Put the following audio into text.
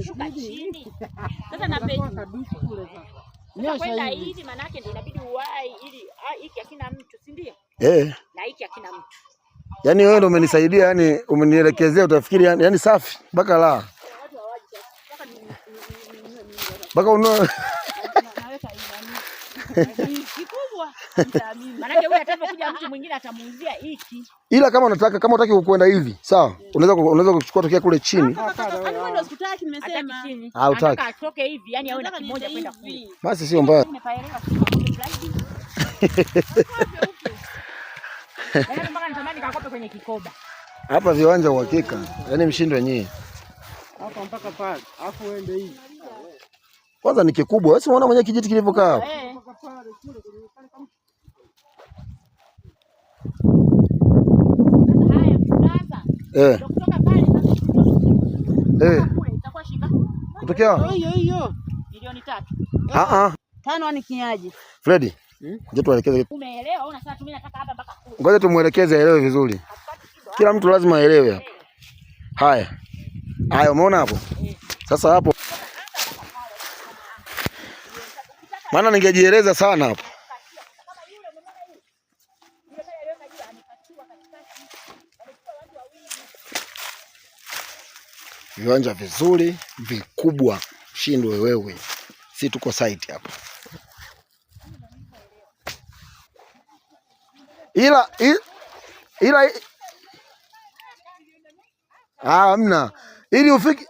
shuka chini. Sasa na peji. Sasa kwenda hivi maana yake ndio inabidi uwai ili hiki hakina mtu, si ndio? Na hiki hakina mtu. Yaani wewe ndio umenisaidia, yani umenielekezea, utafikiri yani safi mpaka la. Mpaka unao kikubwa. Maana yake wewe atakuja mtu mwingine atamuuzia hiki. Ila kama unataka, kama unataka kwenda hivi, sawa? Unaweza kuchukua tokea kule chini. Ani wewe ndio sikutaki nimesema. Unataka atoke hivi, yani awe na kimoja kwenda kule. Basi sio mbaya. Nimepaelewa mpaka nitamani kakope kwenye kikoba. Hapa viwanja uhakika. Yaani mshindi wenyewe. Hapa mpaka pale. Alafu uende hivi. Kwanza ni kikubwa. Wewe unaona mwenye kijiti kilivyokaa hapo. Kutoka pale sasa. Itakuwa shika. Kutokea? Hiyo. Milioni 3. 5 ni kiaje? Freddy. Njoo tuelekeze. Umeelewa? Unasema mimi nataka hapa mpaka kule. Ngoja tumuelekeze aelewe vizuri. Kila mtu lazima aelewe hapa. Haya, umeona hapo? Sasa hapo. Maana ningejieleza sana hapo. Viwanja vizuri, vikubwa, shindwe wewe. Si tuko site hapa. Ila hamna. Ili ufiki